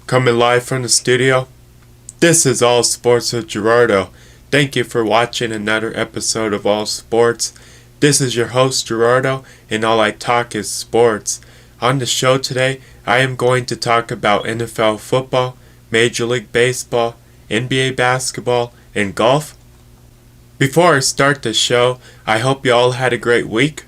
Coming live from the studio, this is All Sports with Gerardo. Thank you for watching another episode of All Sports. This is your host Gerardo, and all I talk is sports. On the show today, I am going to talk about NFL football, Major League Baseball, NBA basketball, and golf. Before I start the show, I hope you all had a great week.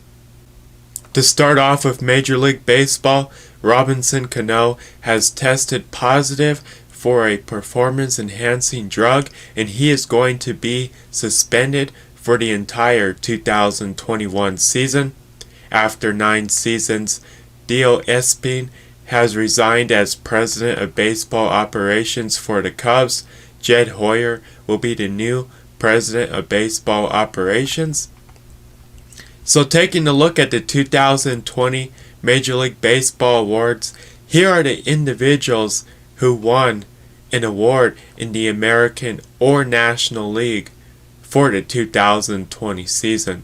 To start off with Major League Baseball, Robinson Cano has tested positive for a performance-enhancing drug, and he is going to be suspended for the entire 2021 season. After 9 seasons, Theo Espin has resigned as president of baseball operations for the Cubs. Jed Hoyer will be the new president of baseball operations. So taking a look at the 2020 Major League Baseball awards, here are the individuals who won an award in the American or National League for the 2020 season.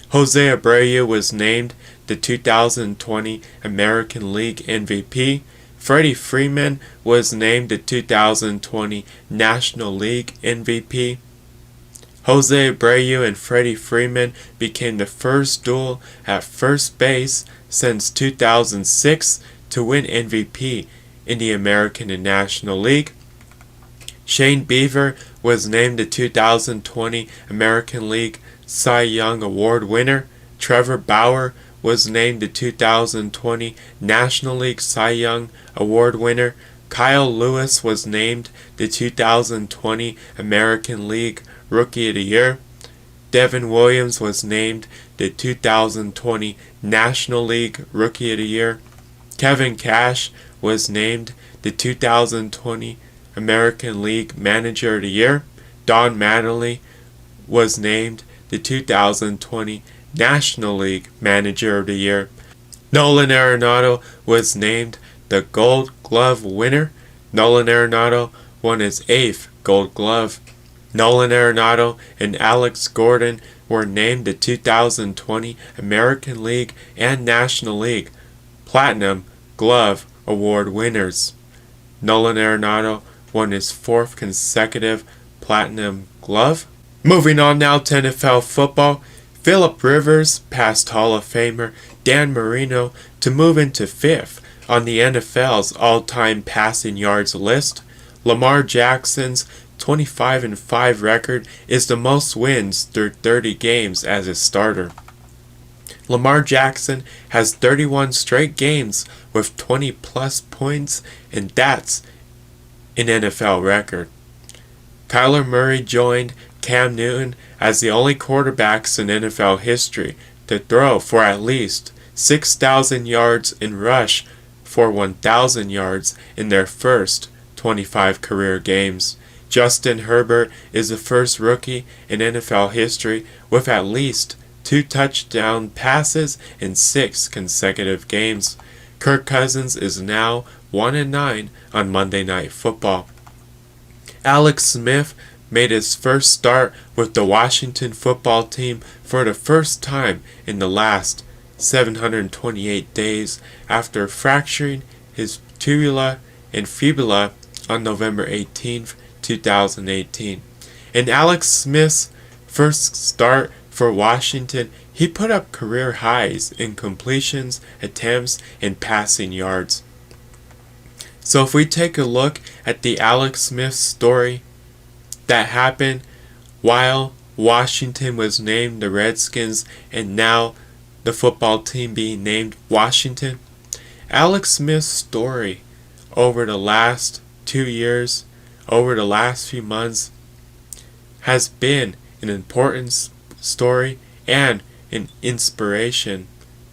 Jose Abreu was named the 2020 American League MVP. Freddie Freeman was named the 2020 National League MVP. Jose Abreu and Freddie Freeman became the first duo at first base since 2006 to win MVP in the American and National League. Shane Bieber was named the 2020 American League Cy Young Award winner. Trevor Bauer was named the 2020 National League Cy Young Award winner. Kyle Lewis was named the 2020 American League Rookie of the Year. Devin Williams was named the 2020 National League Rookie of the Year. Kevin Cash was named the 2020 American League Manager of the Year. Don Mattingly was named the 2020 National League Manager of the Year. Nolan Arenado was named the Gold Glove winner. Nolan Arenado won his 8th Gold Glove. Nolan Arenado and Alex Gordon were named the 2020 American League and National League Platinum Glove Award winners. Nolan Arenado won his 4th consecutive Platinum Glove. Moving on now to NFL football, Phillip Rivers passed Hall of Famer Dan Marino to move into 5th on the NFL's all-time passing yards list. Lamar Jackson's 25-5 record is the most wins through 30 games as a starter. Lamar Jackson has 31 straight games with 20-plus points, and that's an NFL record. Kyler Murray joined Cam Newton as the only quarterbacks in NFL history to throw for at least 6,000 yards and rush for 1,000 yards in their first 25 career games. Justin Herbert is the first rookie in NFL history with at least 2 touchdown passes in 6 consecutive games. Kirk Cousins is now 1-9 on Monday Night Football. Alex Smith made his first start with the Washington football team for the first time in the last 728 days after fracturing his tibia and fibula on November 18th, 2018. In Alex Smith's first start for Washington, he put up career highs in completions, attempts, and passing yards. So if we take a look at the Alex Smith story that happened while Washington was named the Redskins and now the football team being named Washington, Alex Smith's story over the last 2 years, over the last few months, has been an important story and an inspiration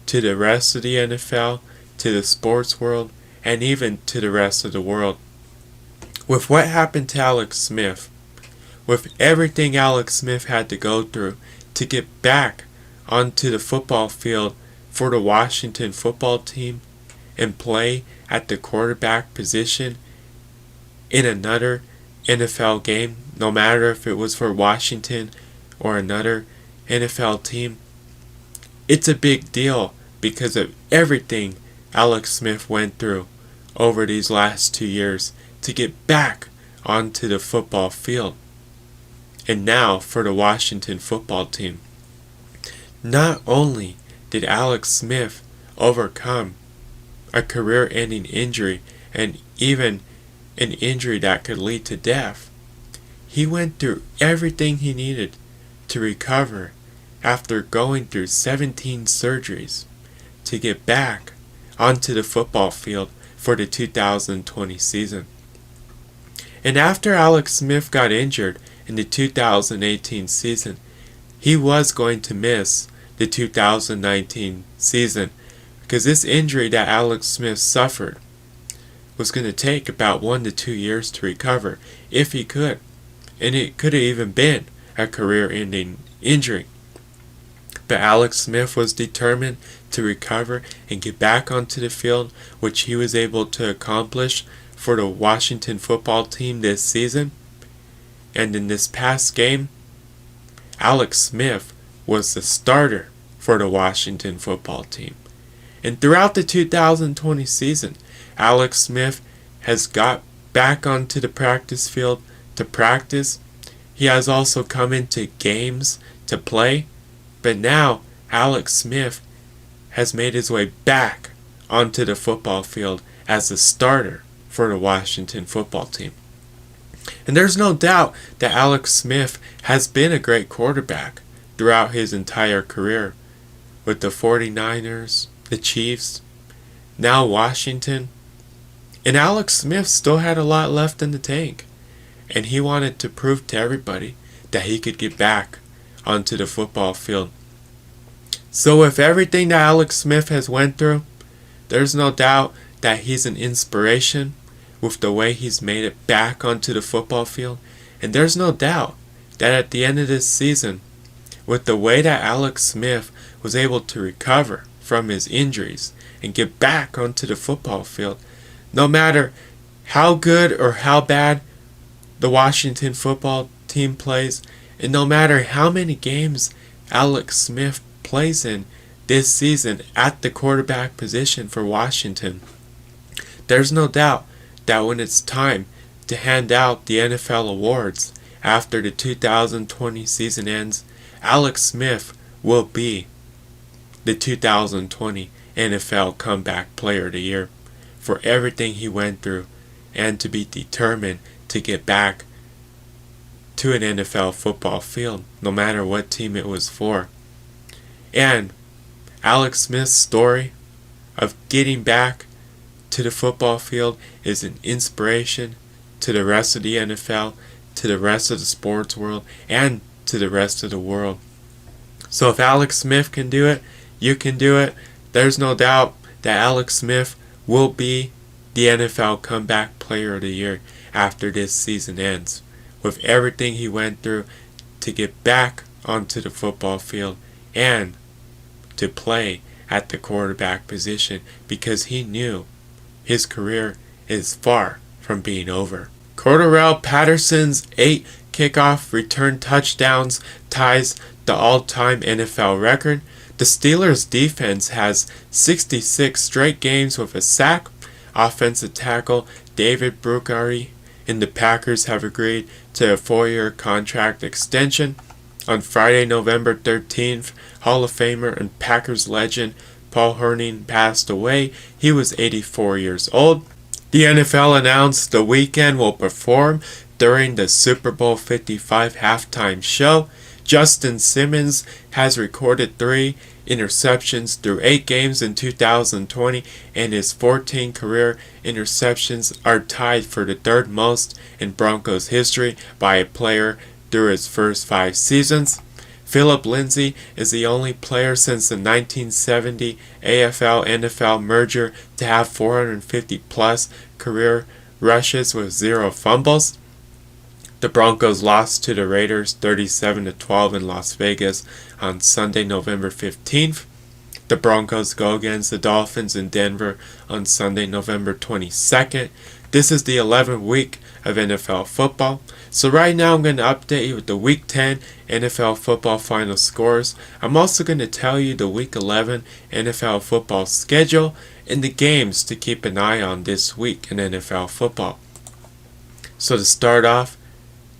to the rest of the NFL, to the sports world, and even to the rest of the world. With what happened to Alex Smith, with everything Alex Smith had to go through to get back onto the football field for the Washington football team and play at the quarterback position in another NFL game, no matter if it was for Washington or another NFL team, it's a big deal because of everything Alex Smith went through over these last 2 years to get back onto the football field. And now for the Washington football team. Not only did Alex Smith overcome a career-ending injury and even an injury that could lead to death, he went through everything he needed to recover after going through 17 surgeries to get back onto the football field for the 2020 season. And after Alex Smith got injured in the 2018 season, he was going to miss the 2019 season because this injury that Alex Smith suffered was going to take about 1 to 2 years to recover if he could. And it could have even been a career-ending injury. But Alex Smith was determined to recover and get back onto the field, which he was able to accomplish for the Washington football team this season. And in this past game, Alex Smith was the starter for the Washington football team. And throughout the 2020 season, Alex Smith has got back onto the practice field to practice. He has also come into games to play. But now Alex Smith has made his way back onto the football field as a starter for the Washington football team. And there's no doubt that Alex Smith has been a great quarterback throughout his entire career with the 49ers, the Chiefs, now Washington. And Alex Smith still had a lot left in the tank. And he wanted to prove to everybody that he could get back onto the football field. So with everything that Alex Smith has went through, there's no doubt that he's an inspiration with the way he's made it back onto the football field. And there's no doubt that at the end of this season, with the way that Alex Smith was able to recover from his injuries and get back onto the football field, no matter how good or how bad the Washington football team plays, and no matter how many games Alex Smith plays in this season at the quarterback position for Washington, there's no doubt that when it's time to hand out the NFL awards after the 2020 season ends, Alex Smith will be the 2020 NFL Comeback Player of the Year for everything he went through and to be determined to get back to an NFL football field, no matter what team it was for. And Alex Smith's story of getting back to the football field is an inspiration to the rest of the NFL, to the rest of the sports world, and to the rest of the world. So if Alex Smith can do it, you can do it. There's no doubt that Alex Smith will be the NFL Comeback Player of the Year after this season ends, with everything he went through to get back onto the football field and to play at the quarterback position, because he knew his career is far from being over. Cordarrelle Patterson's 8 kickoff return touchdowns ties the all-time NFL record. The Steelers' defense has 66 straight games with a sack. Offensive tackle David Bakhtiari and the Packers have agreed to a 4-year contract extension. On Friday, November 13th, Hall of Famer and Packers legend Paul Herning passed away. He was 84 years old. The NFL announced The Weeknd will perform during the Super Bowl 55 halftime show. Justin Simmons has recorded 3 interceptions through 8 games in 2020, and his 14 career interceptions are tied for the 3rd most in Broncos history by a player through his first 5 seasons. Philip Lindsay is the only player since the 1970 AFL-NFL merger to have 450-plus career rushes with 0 fumbles. The Broncos lost to the Raiders 37-12 in Las Vegas on Sunday, November 15th. The Broncos go against the Dolphins in Denver on Sunday, November 22nd. This is the 11th week of NFL football. So right now I'm going to update you with the Week 10 NFL football final scores. I'm also going to tell you the Week 11 NFL football schedule and the games to keep an eye on this week in NFL football. So to start off,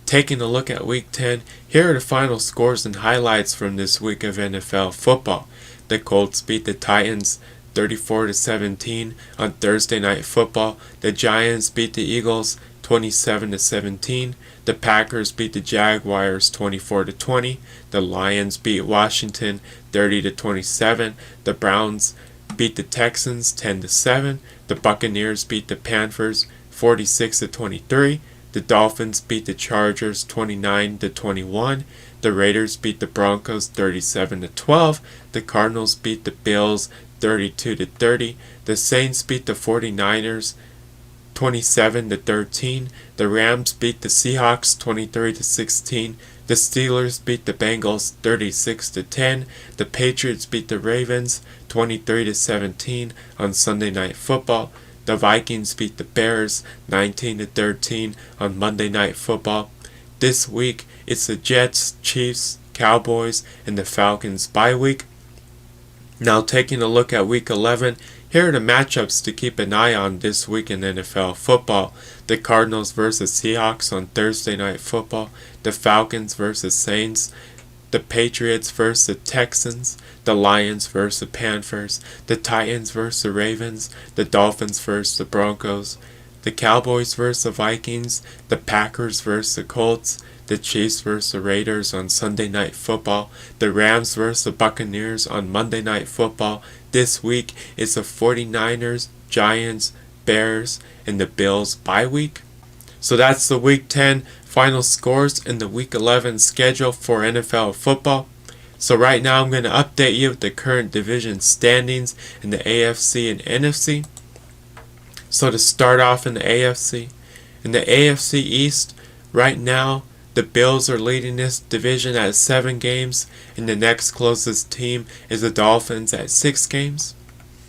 taking a look at Week 10, here are the final scores and highlights from this week of NFL football. The Colts beat the Titans 34-17 on Thursday Night Football. The Giants beat the Eagles 27-17. The Packers beat the Jaguars 24-20. The Lions beat Washington 30-27. The Browns beat the Texans 10-7. The Buccaneers beat the Panthers 46-23. The Dolphins beat the Chargers 29-21. The Raiders beat the Broncos 37-12. The Cardinals beat the Bills 32-30. The Saints beat the 49ers 27-13. The Rams beat the Seahawks 23-16. The Steelers beat the Bengals 36-10. The Patriots beat the Ravens 23-17 on Sunday Night Football. The Vikings beat the Bears 19-13 on Monday Night Football. This week, it's the Jets, Chiefs, Cowboys, and the Falcons bye week. Now taking a look at Week 11, here are the matchups to keep an eye on this week in NFL football. The Cardinals vs. Seahawks on Thursday Night Football. The Falcons vs. Saints. The Patriots vs. the Texans. The Lions vs. the Panthers. The Titans vs. the Ravens. The Dolphins vs. the Broncos. The Cowboys vs. the Vikings. The Packers vs. the Colts. The Chiefs vs. the Raiders on Sunday Night Football. The Rams vs. the Buccaneers on Monday Night Football. This week is the 49ers, Giants, Bears, and the Bills bye week. So that's the Week 10 final scores and the Week 11 schedule for NFL football. So right now I'm going to update you with the current division standings in the AFC and NFC. So to start off in the AFC East, right now the Bills are leading this division at 7 games, and the next closest team is the Dolphins at 6 games.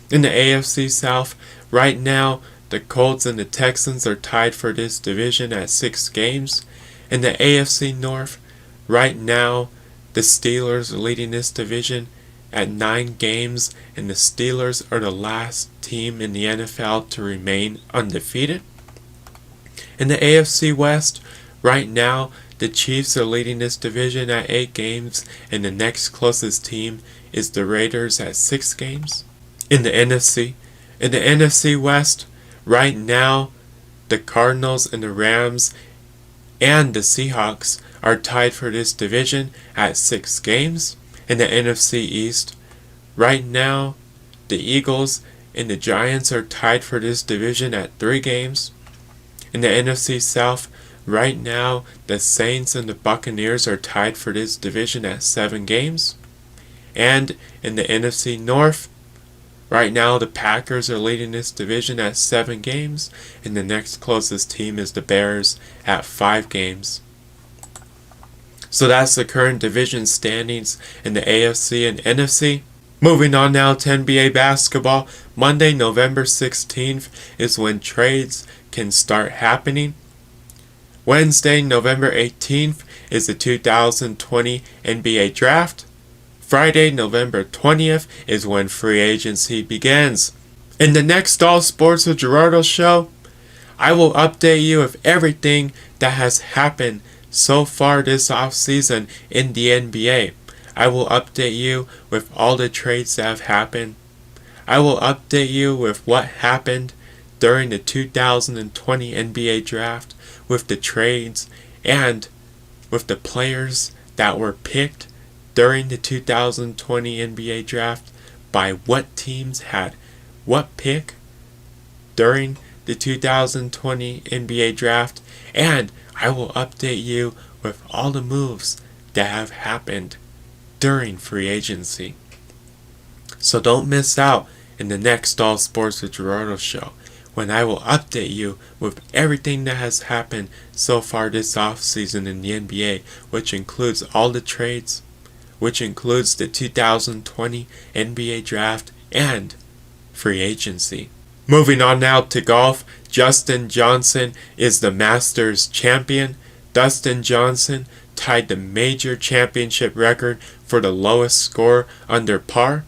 In the AFC South, right now the Colts and the Texans are tied for this division at 6 games. In the AFC North, right now the Steelers are leading this division at 9 games, and the Steelers are the last team in the NFL to remain undefeated. In the AFC West, right now the Chiefs are leading this division at 8 games, and the next closest team is the Raiders at 6 games. In the NFC West, right now the Cardinals and the Rams and the Seahawks are tied for this division at 6 games. In the NFC East, right now the Eagles and the Giants are tied for this division at 3 games. In the NFC South, right now the Saints and the Buccaneers are tied for this division at 7 games. And in the NFC North, right now the Packers are leading this division at 7 games, and the next closest team is the Bears at 5 games. So that's the current division standings in the AFC and NFC. Moving on now to NBA basketball, Monday, November 16th is when trades can start happening. Wednesday, November 18th is the 2020 NBA Draft. Friday, November 20th is when free agency begins. In the next All Sports with Gerardo show, I will update you of everything that has happened so far this offseason in the NBA. I will update you with all the trades that have happened. I will update you with what happened during the 2020 NBA Draft, with the trades, and with the players that were picked during the 2020 NBA Draft, by what teams had what pick during the 2020 NBA Draft, and I will update you with all the moves that have happened during free agency. So don't miss out in the next All Sports with Gerardo show, when I will update you with everything that has happened so far this offseason in the NBA, which includes all the trades, which includes the 2020 NBA Draft and free agency. Moving on now to golf, Justin Johnson is the Masters champion. Dustin Johnson tied the major championship record for the lowest score under par.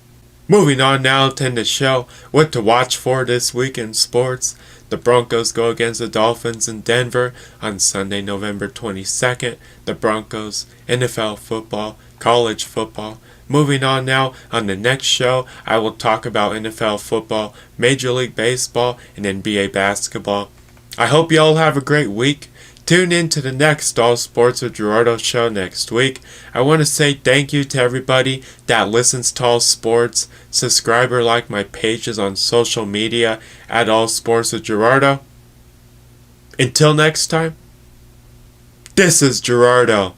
Moving on now to the show, what to watch for this week in sports. The Broncos go against the Dolphins in Denver on Sunday, November 22nd. The Broncos, NFL football, college football. Moving on now, on the next show, I will talk about NFL football, Major League Baseball, and NBA basketball. I hope you all have a great week. Tune in to the next All Sports with Gerardo show next week. I want to say thank you to everybody that listens to All Sports. Subscribe or like my pages on social media at All Sports with Gerardo. Until next time, this is Gerardo.